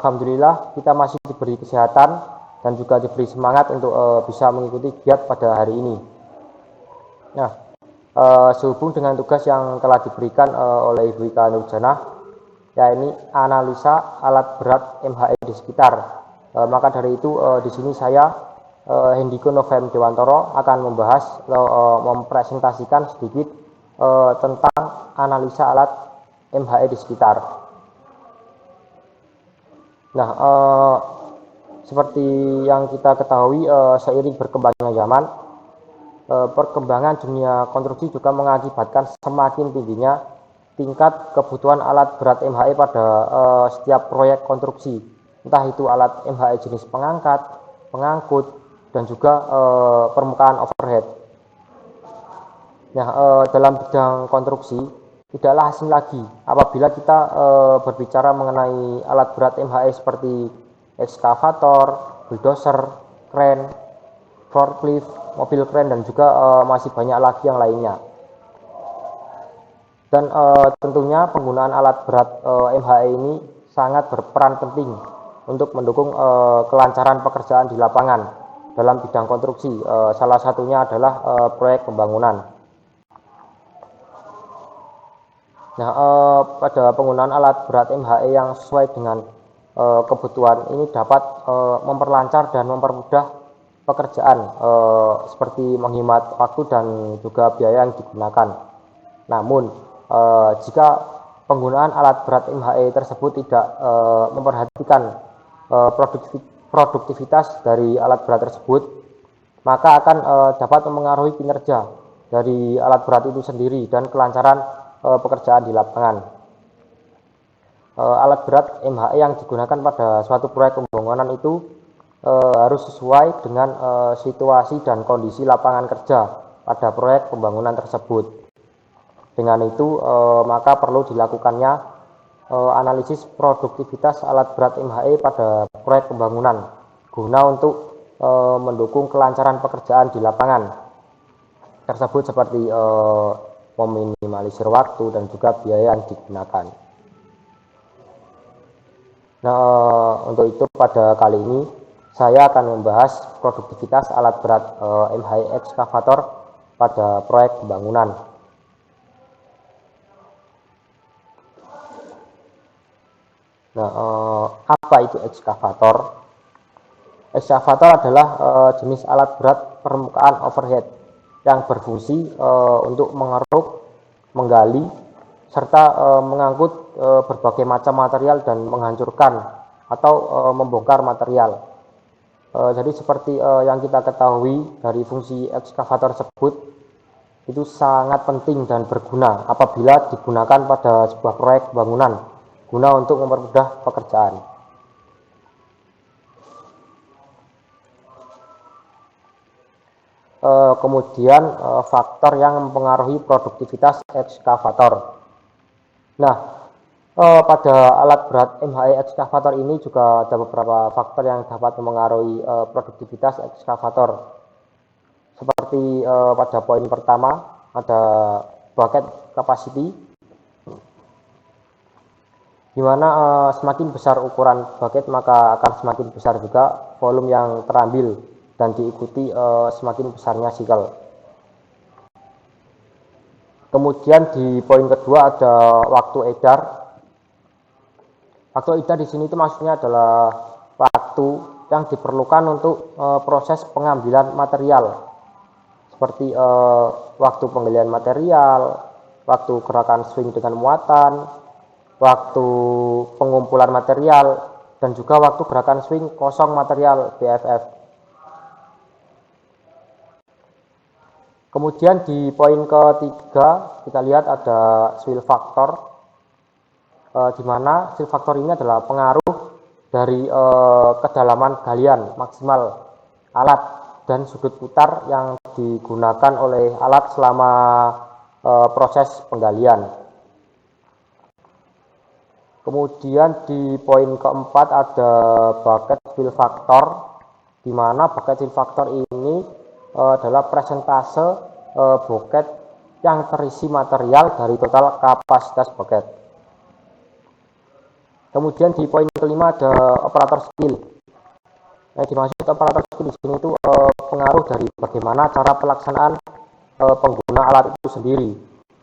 alhamdulillah kita masih diberi kesehatan dan juga diberi semangat untuk bisa mengikuti giat pada hari ini. Nah, sehubung dengan tugas yang telah diberikan oleh Ibu Ika Nurjanah, yakni analisa alat berat MHE di sekitar. Maka dari itu di sini saya Hendiko Novem Dewantoro akan membahas, mempresentasikan sedikit tentang analisa alat MHE di sekitar. Nah, seperti yang kita ketahui, seiring berkembangnya zaman, perkembangan dunia konstruksi juga mengakibatkan semakin tingginya tingkat kebutuhan alat berat MHE pada setiap proyek konstruksi, entah itu alat MHE jenis pengangkat, pengangkut, dan juga permukaan overhead. Nah, dalam bidang konstruksi tidaklah asing lagi apabila kita berbicara mengenai alat berat MHE seperti ekskavator, bulldozer, kren, forklift, mobil kren, dan juga masih banyak lagi yang lainnya. Dan tentunya penggunaan alat berat MHE ini sangat berperan penting untuk mendukung kelancaran pekerjaan di lapangan dalam bidang konstruksi. Salah satunya adalah proyek pembangunan. Nah, pada penggunaan alat berat MHE yang sesuai dengan kebutuhan ini dapat memperlancar dan mempermudah pekerjaan, seperti menghemat waktu dan juga biaya yang digunakan. Namun, jika penggunaan alat berat MHE tersebut tidak memperhatikan produktivitas dari alat berat tersebut, maka akan dapat mempengaruhi kinerja dari alat berat itu sendiri dan kelancaran pekerjaan di lapangan. Alat berat MHE yang digunakan pada suatu proyek pembangunan itu harus sesuai dengan situasi dan kondisi lapangan kerja pada proyek pembangunan tersebut. Dengan itu maka perlu dilakukannya analisis produktivitas alat berat MHE pada proyek pembangunan guna untuk mendukung kelancaran pekerjaan di lapangan tersebut, seperti meminimalisir waktu dan juga biaya yang digunakan. Nah, untuk itu pada kali ini saya akan membahas produktivitas alat berat MHE ekskavator pada proyek pembangunan. Nah, apa itu ekskavator? Ekskavator adalah jenis alat berat permukaan overhead yang berfungsi untuk mengeruk, menggali, serta mengangkut berbagai macam material dan menghancurkan atau membongkar material. Jadi seperti yang kita ketahui dari fungsi ekskavator tersebut itu sangat penting dan berguna apabila digunakan pada sebuah proyek bangunan guna untuk mempermudah pekerjaan. Kemudian faktor yang mempengaruhi produktivitas ekskavator. Nah, pada alat berat MHE ekskavator ini juga ada beberapa faktor yang dapat mempengaruhi produktivitas ekskavator. Seperti pada poin pertama ada bucket capacity, di mana semakin besar ukuran bucket maka akan semakin besar juga volume yang terambil dan diikuti semakin besarnya sikel. Kemudian di poin kedua ada waktu edar. Waktu edar di sini itu maksudnya adalah waktu yang diperlukan untuk proses pengambilan material, seperti waktu penggalian material, waktu gerakan swing dengan muatan, waktu pengumpulan material, dan juga waktu gerakan swing kosong material BFF. Kemudian di poin ketiga kita lihat ada swing factor, di mana swing factor ini adalah pengaruh dari kedalaman galian maksimal alat dan sudut putar yang digunakan oleh alat selama proses penggalian. Kemudian di poin keempat ada bucket fill factor, di mana bucket fill factor ini adalah persentase bucket yang terisi material dari total kapasitas bucket. Kemudian di poin kelima ada operator skill. Yang dimaksud operator skill di sini itu pengaruh dari bagaimana cara pelaksanaan pengguna alat itu sendiri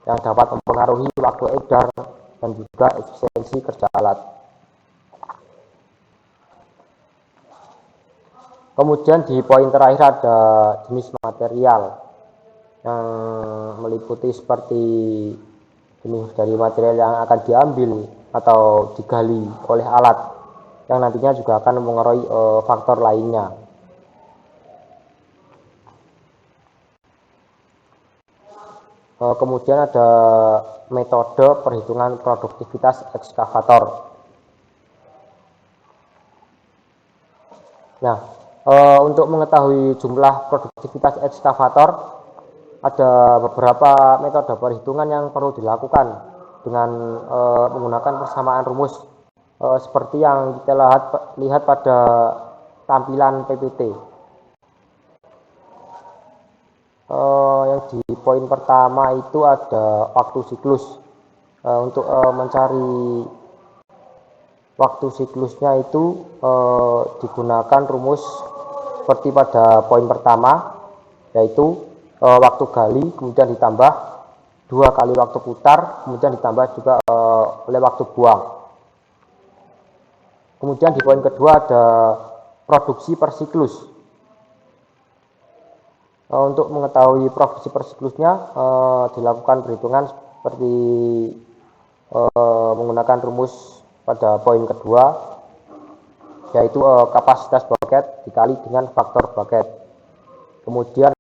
yang dapat mempengaruhi waktu edar dan juga efisiensi kerja alat. Kemudian di poin terakhir ada jenis material yang meliputi seperti jenis dari material yang akan diambil atau digali oleh alat yang nantinya juga akan mempengaruhi faktor lainnya. Kemudian ada metode perhitungan produktivitas ekskavator. Nah, untuk mengetahui jumlah produktivitas ekskavator, ada beberapa metode perhitungan yang perlu dilakukan dengan menggunakan persamaan rumus seperti yang kita lihat pada tampilan PPT. Yang di poin pertama itu ada waktu siklus. Untuk mencari waktu siklusnya itu digunakan rumus seperti pada poin pertama, yaitu waktu gali kemudian ditambah 2 kali waktu putar kemudian ditambah juga oleh waktu buang. Kemudian di poin kedua ada produksi per siklus. Untuk mengetahui produksi per siklusnya dilakukan perhitungan seperti menggunakan rumus pada poin kedua, yaitu kapasitas bucket dikali dengan faktor bucket. Kemudian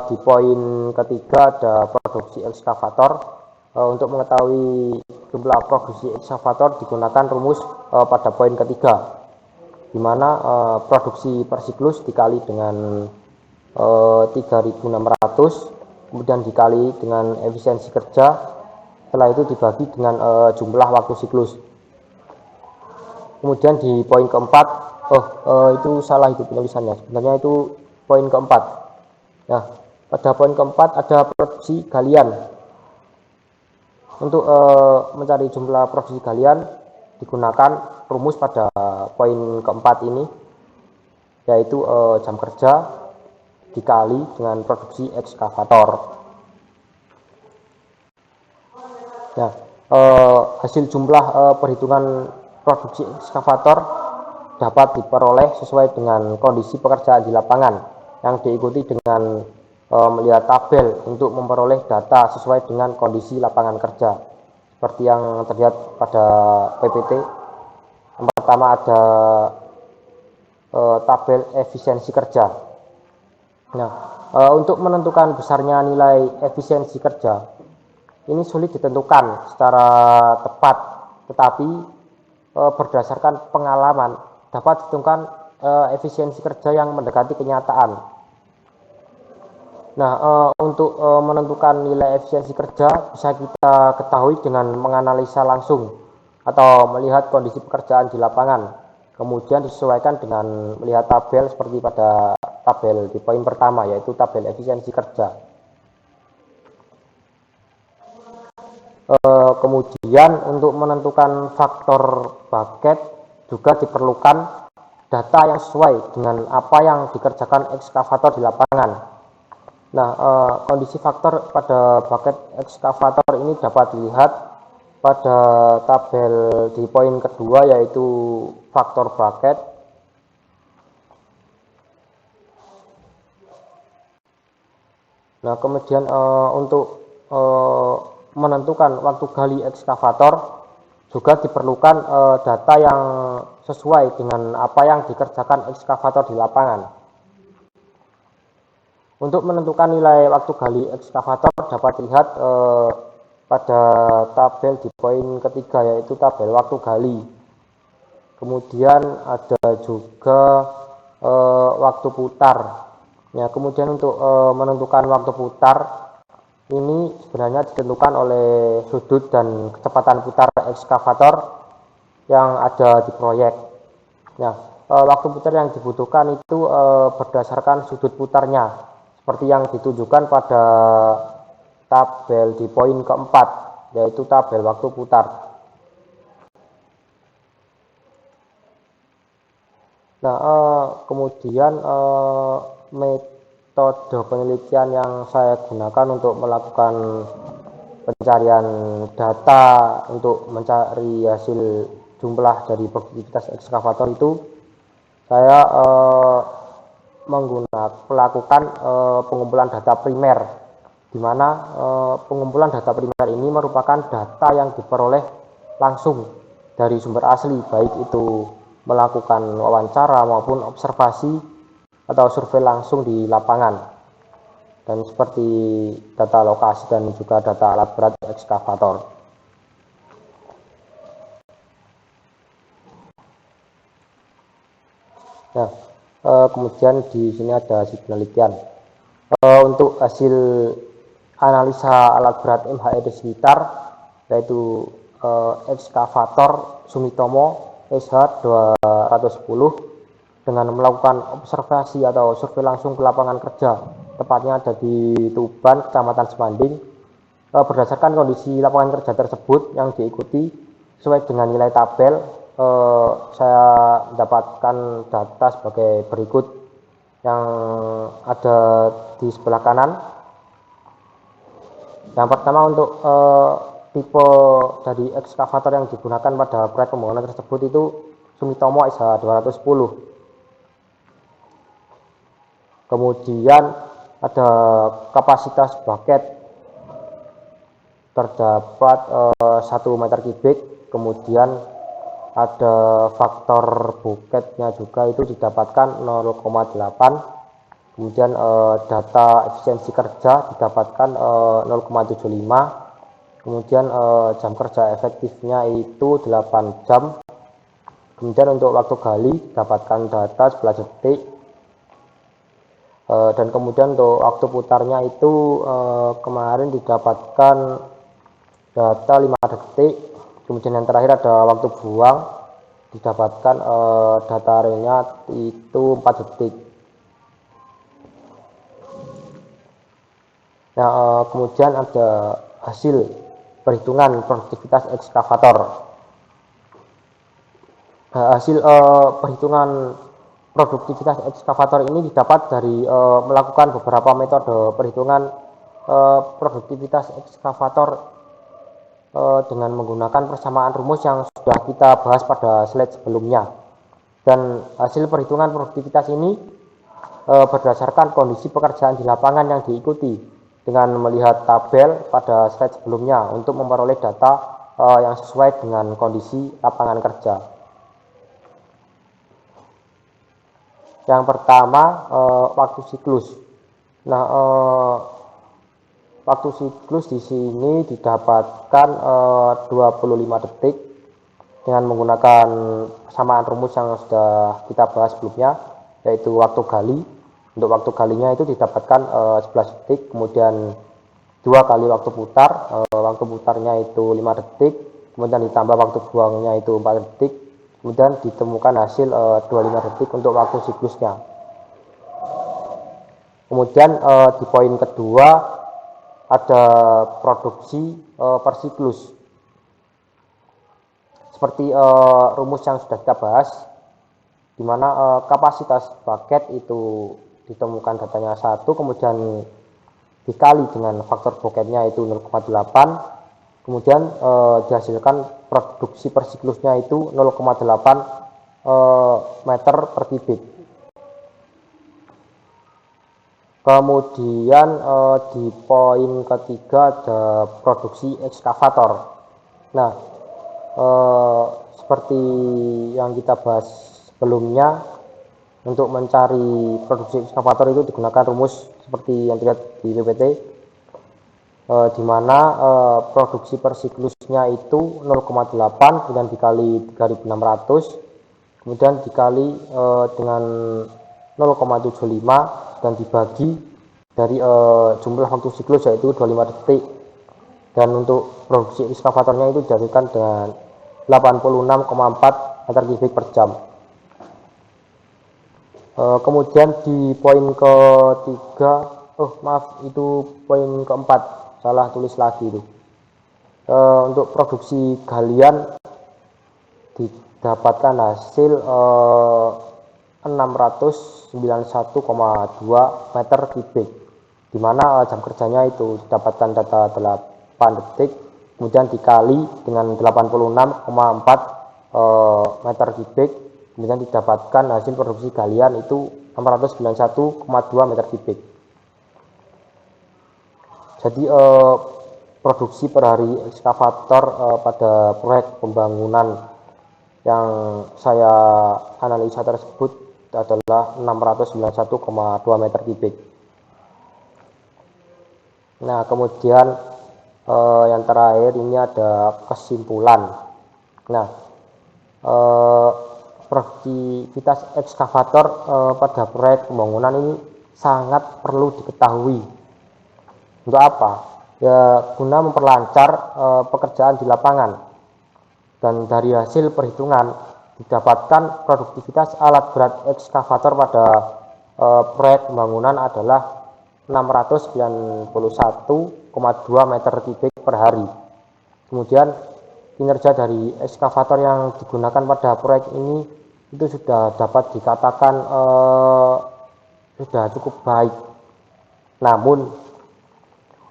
di poin ketiga ada produksi ekskavator. Untuk mengetahui jumlah produksi ekskavator digunakan rumus pada poin ketiga, di mana produksi per siklus dikali dengan 3.600, kemudian dikali dengan efisiensi kerja, setelah itu dibagi dengan jumlah waktu siklus. Kemudian di poin keempat, itu salah itu penulisannya, sebenarnya itu poin keempat. Nah, pada poin keempat ada produksi galian. Untuk mencari jumlah produksi galian digunakan rumus pada poin keempat ini, yaitu jam kerja dikali dengan produksi ekskavator. Nah, hasil jumlah perhitungan produksi ekskavator dapat diperoleh sesuai dengan kondisi pekerjaan di lapangan yang diikuti dengan melihat tabel untuk memperoleh data sesuai dengan kondisi lapangan kerja seperti yang terlihat pada PPT. Yang pertama ada tabel efisiensi kerja. Nah, untuk menentukan besarnya nilai efisiensi kerja ini sulit ditentukan secara tepat, tetapi berdasarkan pengalaman dapat ditentukan efisiensi kerja yang mendekati kenyataan. Nah, untuk menentukan nilai efisiensi kerja bisa kita ketahui dengan menganalisa langsung atau melihat kondisi pekerjaan di lapangan, kemudian disesuaikan dengan melihat tabel seperti pada tabel di poin pertama, yaitu tabel efisiensi kerja. Kemudian untuk menentukan faktor bucket juga diperlukan data yang sesuai dengan apa yang dikerjakan ekskavator di lapangan. Nah, kondisi faktor pada bucket ekskavator ini dapat dilihat pada tabel di poin kedua, yaitu faktor bucket. Nah, kemudian untuk menentukan waktu gali ekskavator juga diperlukan data yang sesuai dengan apa yang dikerjakan ekskavator di lapangan. Untuk menentukan nilai waktu gali ekskavator dapat dilihat pada tabel di poin ketiga, yaitu tabel waktu gali. Kemudian ada juga waktu putar. Ya, kemudian untuk menentukan waktu putar ini sebenarnya ditentukan oleh sudut dan kecepatan putar ekskavator yang ada di proyek. Nah, waktu putar yang dibutuhkan itu berdasarkan sudut putarnya, seperti yang ditunjukkan pada tabel di poin keempat, yaitu tabel waktu putar. Nah, kemudian metode penelitian yang saya gunakan untuk melakukan pencarian data untuk mencari hasil jumlah dari produktivitas ekskavator itu saya melakukan pengumpulan data primer, di mana pengumpulan data primer ini merupakan data yang diperoleh langsung dari sumber asli, baik itu melakukan wawancara maupun observasi atau survei langsung di lapangan, dan seperti data lokasi dan juga data alat berat ekskavator. Nah, kemudian di sini ada hasil penelitian. Untuk hasil analisa alat berat MHE di sekitar, yaitu ekskavator Sumitomo SH210 dengan melakukan observasi atau survei langsung ke lapangan kerja, tepatnya ada di Tuban, Kecamatan Semanding. Berdasarkan kondisi lapangan kerja tersebut yang diikuti sesuai dengan nilai tabel, saya mendapatkan data sebagai berikut yang ada di sebelah kanan. Yang pertama, untuk tipe dari ekskavator yang digunakan pada proyek pembangunan tersebut itu Sumitomo SH210. Kemudian ada kapasitas bucket terdapat 1 meter kubik, kemudian ada faktor bucketnya juga itu didapatkan 0,8, kemudian data efisiensi kerja didapatkan 0,75, kemudian jam kerja efektifnya itu 8 jam, kemudian untuk waktu gali dapatkan data 11 detik, dan kemudian untuk waktu putarnya itu kemarin didapatkan data 5 detik, kemudian yang terakhir ada waktu buang didapatkan data realnya itu 4 detik. Nah, kemudian ada hasil perhitungan produktivitas ekskavator. Hasil perhitungan produktivitas ekskavator ini didapat dari melakukan beberapa metode perhitungan produktivitas ekskavator dengan menggunakan persamaan rumus yang sudah kita bahas pada slide sebelumnya. Dan hasil perhitungan produktivitas ini berdasarkan kondisi pekerjaan di lapangan yang diikuti dengan melihat tabel pada slide sebelumnya untuk memperoleh data yang sesuai dengan kondisi lapangan kerja. Yang pertama, waktu siklus. Nah, waktu siklus di sini didapatkan 25 detik dengan menggunakan persamaan rumus yang sudah kita bahas sebelumnya, yaitu waktu gali. Untuk waktu galinya itu didapatkan 11 detik, kemudian 2 kali waktu putar, waktu putarnya itu 5 detik, kemudian ditambah waktu buangnya itu 4 detik, kemudian ditemukan hasil 25 detik untuk waktu siklusnya. Kemudian di poin kedua ada produksi per siklus. Seperti rumus yang sudah kita bahas, di mana kapasitas bucket itu ditemukan datanya 1, kemudian dikali dengan faktor bucketnya itu 0,8, kemudian dihasilkan produksi per siklusnya itu 0,8 meter per kubik. Kemudian di poin ketiga ada produksi ekskavator. Nah, seperti yang kita bahas sebelumnya, untuk mencari produksi ekskavator itu digunakan rumus seperti yang dilihat di PPT, di mana produksi per siklusnya itu 0,8, kemudian dikali 3600, kemudian dikali dengan 0,75 dan dibagi dari jumlah waktu siklus yaitu 25 detik, dan untuk produksi ekskavatornya itu dihasilkan dengan 86,4 meter kubik per jam. Kemudian di poin ketiga, itu poin keempat, salah tulis lagi itu. Untuk produksi galian didapatkan hasil 691,2 meter kubik, di mana jam kerjanya itu didapatkan data 8 detik, kemudian dikali dengan 86,4 meter kubik, kemudian didapatkan hasil produksi galian itu 691,2 meter kubik. Jadi produksi per hari ekskavator pada proyek pembangunan yang saya analisa tersebut adalah 691,2 meter kubik. Nah, kemudian yang terakhir ini ada kesimpulan. Nah, produktivitas ekskavator pada proyek pembangunan ini sangat perlu diketahui. Untuk apa? Ya, guna memperlancar pekerjaan di lapangan. Dan dari hasil perhitungan didapatkan produktivitas alat berat ekskavator pada proyek pembangunan adalah 691,2 meter kubik per hari. Kemudian kinerja dari ekskavator yang digunakan pada proyek ini itu sudah dapat dikatakan sudah cukup baik. Namun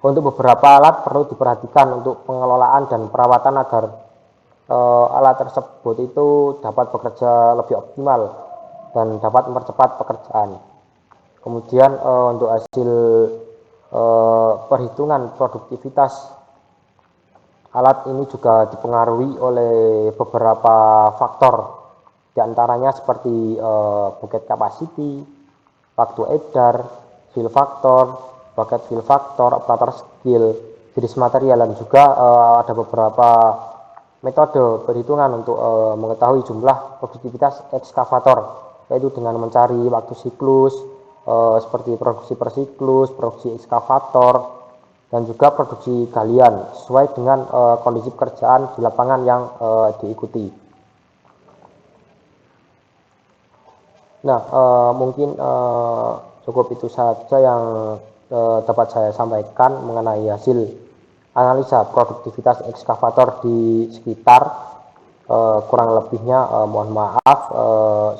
untuk beberapa alat perlu diperhatikan untuk pengelolaan dan perawatan agar alat tersebut itu dapat bekerja lebih optimal dan dapat mempercepat pekerjaan. Kemudian untuk hasil perhitungan produktivitas alat ini juga dipengaruhi oleh beberapa faktor, diantaranya seperti bucket capacity, waktu edar, fill factor, bucket fill factor, operator skill, jenis material, dan juga ada beberapa metode perhitungan untuk mengetahui jumlah produktivitas ekskavator, yaitu dengan mencari waktu siklus seperti produksi per siklus, produksi ekskavator, dan juga produksi galian sesuai dengan kondisi pekerjaan di lapangan yang diikuti. Nah, mungkin cukup itu saja yang dapat saya sampaikan mengenai hasil analisa produktivitas ekskavator di sekitar. Kurang lebihnya mohon maaf.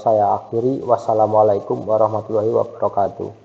Saya akhiri. Wassalamualaikum warahmatullahi wabarakatuh.